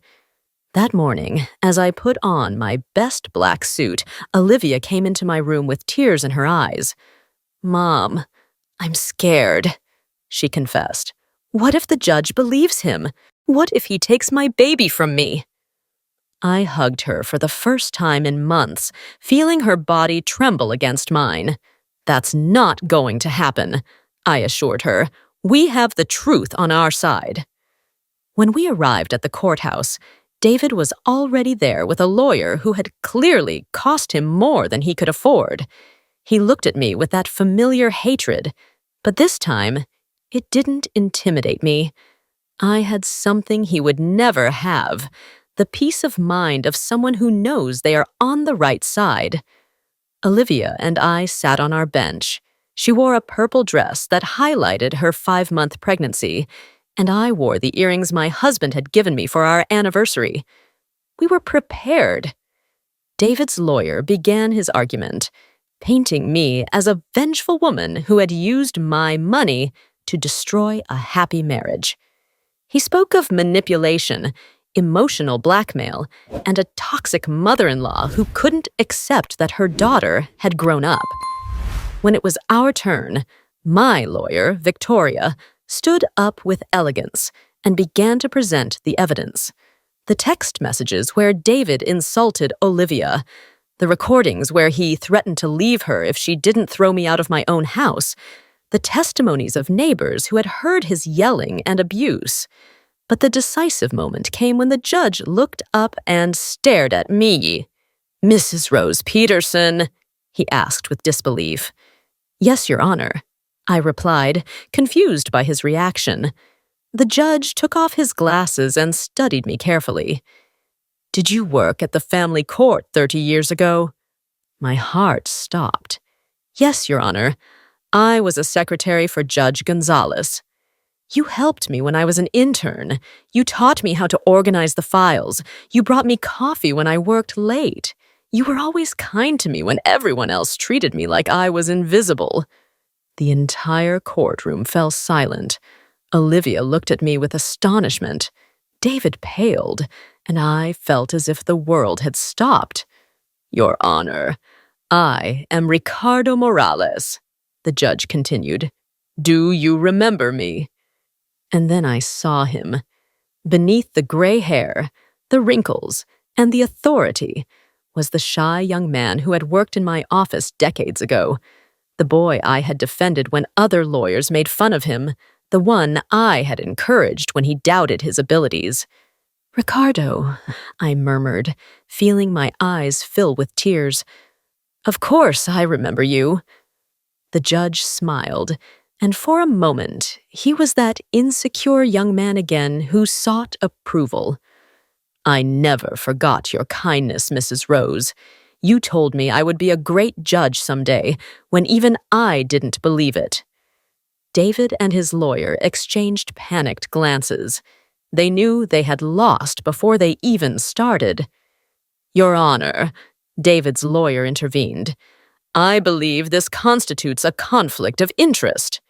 That morning, as I put on my best black suit, Olivia came into my room with tears in her eyes. "Mom, I'm scared," she confessed. "What if the judge believes him? What if he takes my baby from me?" I hugged her for the first time in months, feeling her body tremble against mine. "That's not going to happen," I assured her. "We have the truth on our side." When we arrived at the courthouse, David was already there with a lawyer who had clearly cost him more than he could afford. He looked at me with that familiar hatred, but this time, it didn't intimidate me. I had something he would never have, the peace of mind of someone who knows they are on the right side. Olivia and I sat on our bench. She wore a purple dress that highlighted her 5-month pregnancy, and I wore the earrings my husband had given me for our anniversary. We were prepared. David's lawyer began his argument. painting me as a vengeful woman who had used my money to destroy a happy marriage. He spoke of manipulation, emotional blackmail, and a toxic mother-in-law who couldn't accept that her daughter had grown up. When it was our turn, my lawyer, Victoria, stood up with elegance and began to present the evidence. The text messages where David insulted Olivia, the recordings where he threatened to leave her if she didn't throw me out of my own house, the testimonies of neighbors who had heard his yelling and abuse. But the decisive moment came when the judge looked up and stared at me. "Mrs. Rose Peterson," he asked with disbelief. "Yes, Your Honor," I replied, confused by his reaction. The judge took off his glasses and studied me carefully. "Did you work at the family court 30 years ago?" My heart stopped. "Yes, Your Honor. I was a secretary for Judge Gonzalez. You helped me when I was an intern. You taught me how to organize the files. You brought me coffee when I worked late. You were always kind to me when everyone else treated me like I was invisible." The entire courtroom fell silent. Olivia looked at me with astonishment. David paled, and I felt as if the world had stopped. "Your Honor, I am Ricardo Morales," the judge continued. "Do you remember me?" And then I saw him. Beneath the gray hair, the wrinkles, and the authority was the shy young man who had worked in my office decades ago, the boy I had defended when other lawyers made fun of him, the one I had encouraged when he doubted his abilities. "Ricardo," I murmured, feeling my eyes fill with tears. "Of course I remember you." The judge smiled, and for a moment he was that insecure young man again who sought approval. "I never forgot your kindness, Mrs. Rose. You told me I would be a great judge someday, when even I didn't believe it." David and his lawyer exchanged panicked glances. They knew they had lost before they even started. "Your Honor," David's lawyer intervened, "I believe this constitutes a conflict of interest."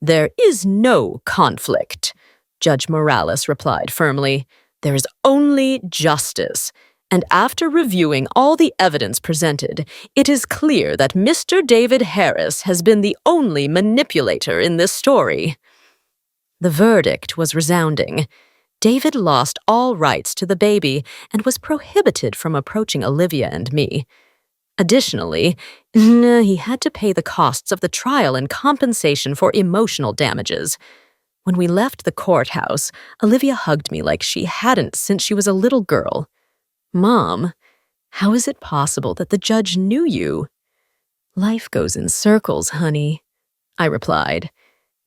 "There is no conflict," Judge Morales replied firmly. "There is only justice. And after reviewing all the evidence presented, it is clear that Mr. David Harris has been the only manipulator in this story." The verdict was resounding. David lost all rights to the baby and was prohibited from approaching Olivia and me. Additionally, he had to pay the costs of the trial and compensation for emotional damages. When we left the courthouse, Olivia hugged me like she hadn't since she was a little girl. "Mom, how is it possible that the judge knew you?" "Life goes in circles, honey," I replied,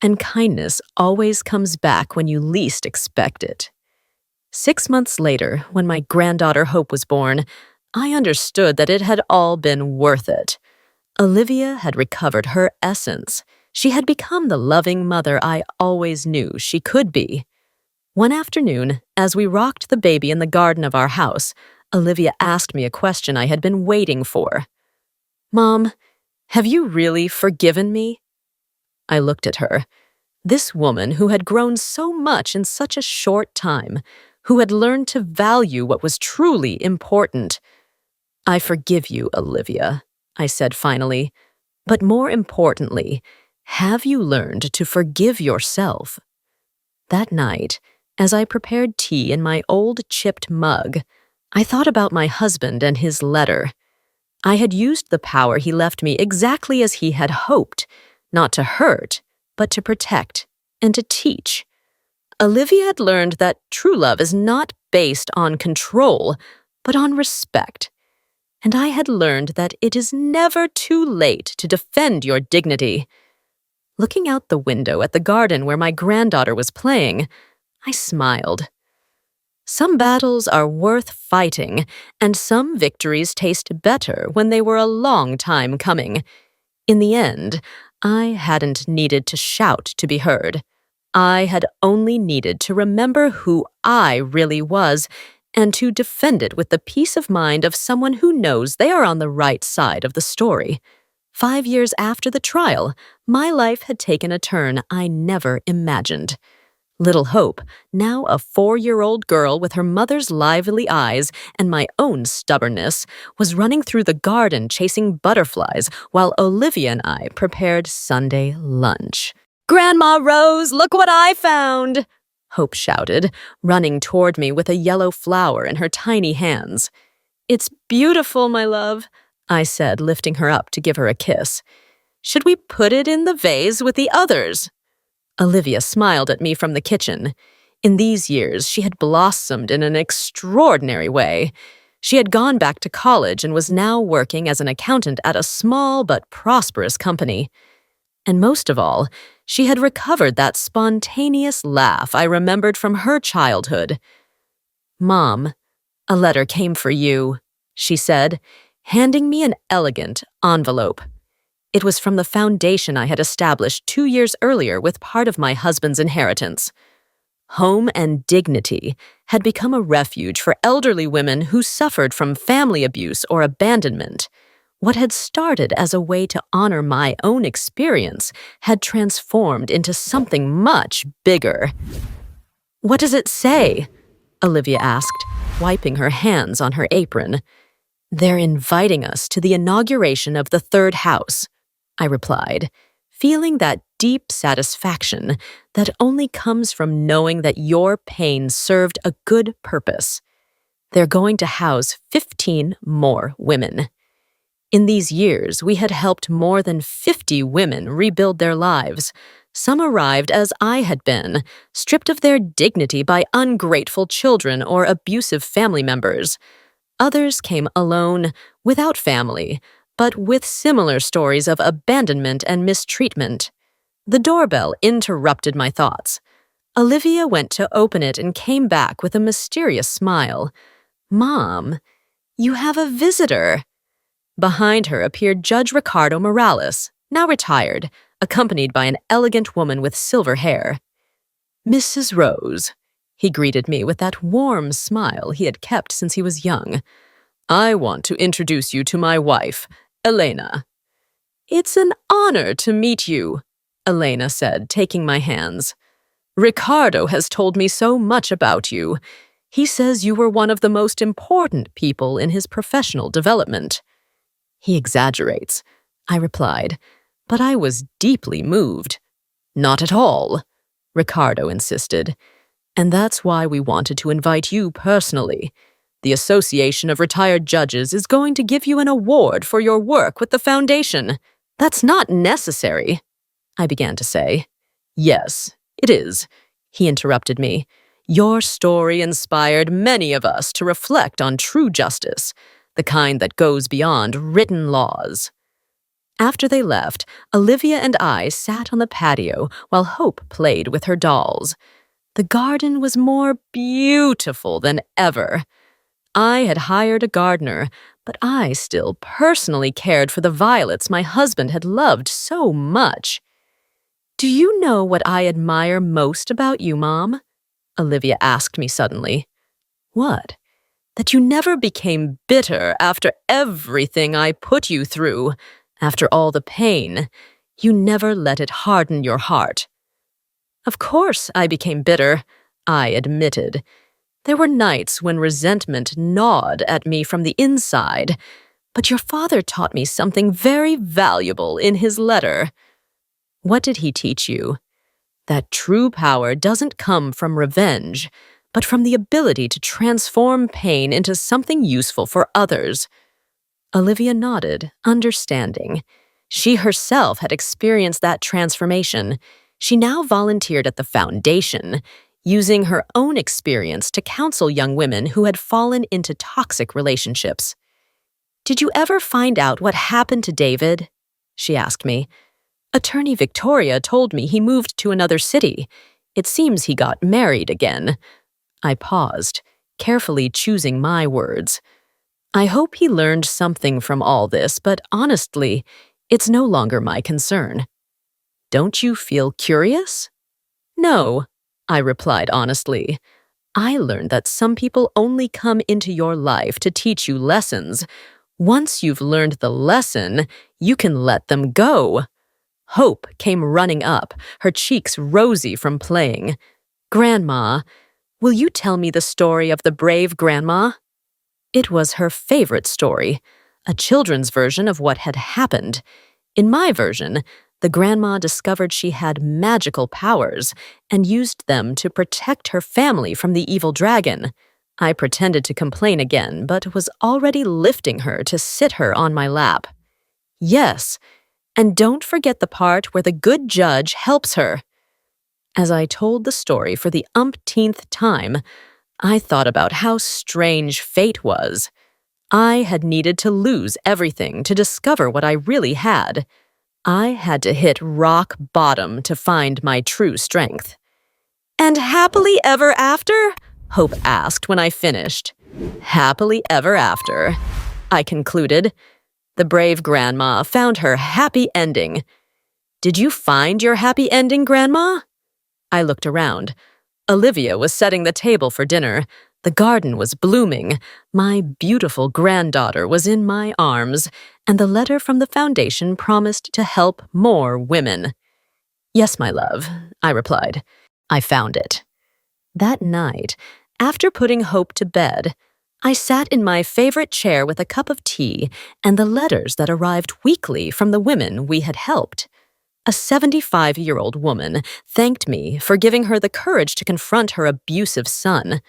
"and kindness always comes back when you least expect it." 6 months later, when my granddaughter Hope was born, I understood that it had all been worth it. Olivia had recovered her essence. She had become the loving mother I always knew she could be. One afternoon, as we rocked the baby in the garden of our house, Olivia asked me a question I had been waiting for. "Mom, have you really forgiven me?" I looked at her. This woman who had grown so much in such a short time, who had learned to value what was truly important. "I forgive you, Olivia," I said finally. "But more importantly, have you learned to forgive yourself?" That night, as I prepared tea in my old chipped mug, I thought about my husband and his letter. I had used the power he left me exactly as he had hoped, not to hurt, but to protect and to teach. Olivia had learned that true love is not based on control, but on respect. And I had learned that it is never too late to defend your dignity. Looking out the window at the garden where my granddaughter was playing, I smiled. Some battles are worth fighting, and some victories taste better when they were a long time coming. In the end, I hadn't needed to shout to be heard. I had only needed to remember who I really was and to defend it with the peace of mind of someone who knows they are on the right side of the story. 5 years after the trial, my life had taken a turn I never imagined. Little Hope, now a 4-year-old girl with her mother's lively eyes and my own stubbornness, was running through the garden chasing butterflies while Olivia and I prepared Sunday lunch. "Grandma Rose, look what I found!" Hope shouted, running toward me with a yellow flower in her tiny hands. "It's beautiful, my love," I said, lifting her up to give her a kiss. "Should we put it in the vase with the others?" Olivia smiled at me from the kitchen. In these years, she had blossomed in an extraordinary way. She had gone back to college and was now working as an accountant at a small but prosperous company. And most of all, she had recovered that spontaneous laugh I remembered from her childhood. "Mom, a letter came for you," she said, handing me an elegant envelope. It was from the foundation I had established 2 years earlier with part of my husband's inheritance. Home and Dignity had become a refuge for elderly women who suffered from family abuse or abandonment. What had started as a way to honor my own experience had transformed into something much bigger. "What does it say?" Olivia asked, wiping her hands on her apron. "They're inviting us to the inauguration of the third house," I replied, feeling that deep satisfaction that only comes from knowing that your pain served a good purpose. They're going to house 15 more women. In these years, we had helped more than 50 women rebuild their lives. Some arrived as I had been, stripped of their dignity by ungrateful children or abusive family members. Others came alone, without family, but with similar stories of abandonment and mistreatment. The doorbell interrupted my thoughts. Olivia went to open it and came back with a mysterious smile. "Mom, you have a visitor." Behind her appeared Judge Ricardo Morales, now retired, accompanied by an elegant woman with silver hair. "Mrs. Rose," he greeted me with that warm smile he had kept since he was young. "I want to introduce you to my wife, Elena." "It's an honor to meet you," Elena said, taking my hands. "Ricardo has told me so much about you. He says you were one of the most important people in his professional development." "He exaggerates," I replied, but I was deeply moved. "Not at all," Ricardo insisted. "And that's why we wanted to invite you personally. The Association of Retired Judges is going to give you an award for your work with the foundation." "That's not necessary," I began to say. "Yes, it is," he interrupted me. "Your story inspired many of us to reflect on true justice, the kind that goes beyond written laws." After they left, Olivia and I sat on the patio while Hope played with her dolls. The garden was more beautiful than ever. I had hired a gardener, but I still personally cared for the violets my husband had loved so much. "Do you know what I admire most about you, Mom?" Olivia asked me suddenly. "What?" "That you never became bitter after everything I put you through. After all the pain, you never let it harden your heart." "Of course I became bitter," I admitted. "There were nights when resentment gnawed at me from the inside, but your father taught me something very valuable in his letter." "What did he teach you?" "That true power doesn't come from revenge, but from the ability to transform pain into something useful for others." Olivia nodded, understanding. She herself had experienced that transformation. She now volunteered at the foundation, using her own experience to counsel young women who had fallen into toxic relationships. "Did you ever find out what happened to David?" she asked me. "Attorney Victoria told me he moved to another city. It seems he got married again." I paused, carefully choosing my words. I hope he learned something from all this, but honestly, it's no longer my concern. "Don't you feel curious?" "No," I replied honestly. "I learned that some people only come into your life to teach you lessons. Once you've learned the lesson, You can let them go. Hope came running up, her cheeks rosy from playing. Grandma, will you tell me the story of the brave grandma? It was her favorite story, a children's version of what had happened. In my version, the grandma discovered she had magical powers and used them to protect her family from the evil dragon. I pretended to complain again, but was already lifting her to sit her on my lap. Yes, and don't forget the part where the good judge helps her. As I told the story for the umpteenth time, I thought about how strange fate was. I had needed to lose everything to discover what I really had. I had to hit rock bottom to find my true strength. And happily ever after? Hope asked when I finished. Happily ever after, I concluded. The brave grandma found her happy ending. Did you find your happy ending, Grandma? I looked around. Olivia was setting the table for dinner. The garden was blooming. My beautiful granddaughter was in my arms, and the letter from the foundation promised to help more women. Yes, my love, I replied. I found it. That night, after putting Hope to bed, I sat in my favorite chair with a cup of tea and the letters that arrived weekly from the women we had helped. A 75-year-old woman thanked me for giving her the courage to confront her abusive son.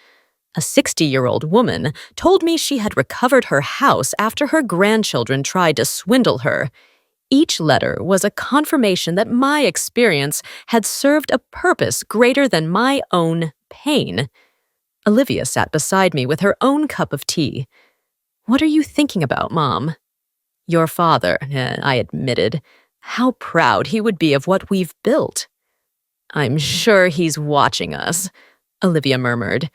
A 60-year-old woman told me she had recovered her house after her grandchildren tried to swindle her. Each letter was a confirmation that my experience had served a purpose greater than my own pain. Olivia sat beside me with her own cup of tea. What are you thinking about, Mom? Your father, I admitted. How proud he would be of what we've built. I'm sure he's watching us, Olivia murmured.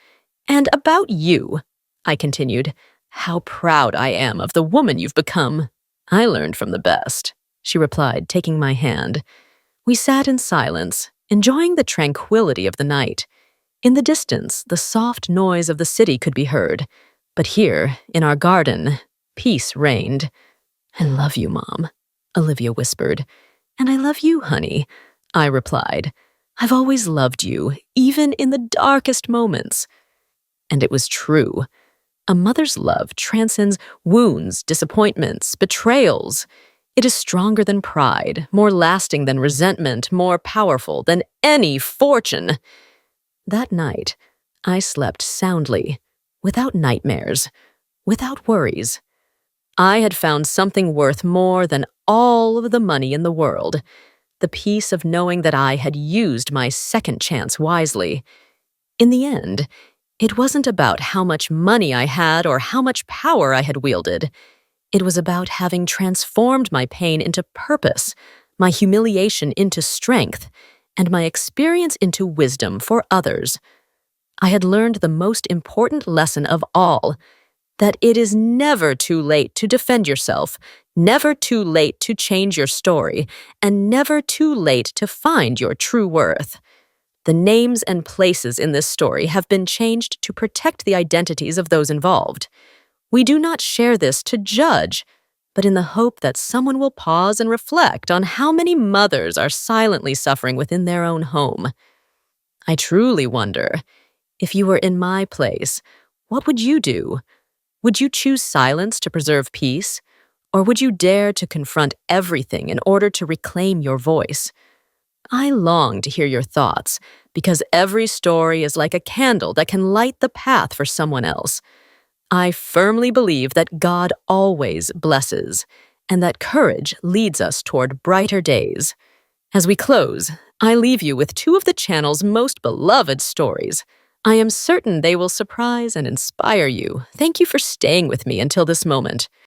And about you, I continued. How proud I am of the woman you've become. I learned from the best, she replied, taking my hand. We sat in silence, enjoying the tranquility of the night. In the distance, the soft noise of the city could be heard, but here, in our garden, peace reigned. I love you, Mom, Olivia whispered. And I love you, honey, I replied. I've always loved you, even in the darkest moments. And it was true. A mother's love transcends wounds, disappointments, betrayals. It is stronger than pride, more lasting than resentment, more powerful than any fortune. That night, I slept soundly, without nightmares, without worries. I had found something worth more than all of the money in the world, the peace of knowing that I had used my second chance wisely. In the end, it wasn't about how much money I had or how much power I had wielded. It was about having transformed my pain into purpose, my humiliation into strength, and my experience into wisdom for others. I had learned the most important lesson of all, that it is never too late to defend yourself, never too late to change your story, and never too late to find your true worth. The names and places in this story have been changed to protect the identities of those involved. We do not share this to judge, but in the hope that someone will pause and reflect on how many mothers are silently suffering within their own home. I truly wonder, if you were in my place, what would you do? Would you choose silence to preserve peace? Or would you dare to confront everything in order to reclaim your voice? I long to hear your thoughts, because every story is like a candle that can light the path for someone else. I firmly believe that God always blesses, and that courage leads us toward brighter days. As we close, I leave you with two of the channel's most beloved stories. I am certain they will surprise and inspire you. Thank you for staying with me until this moment.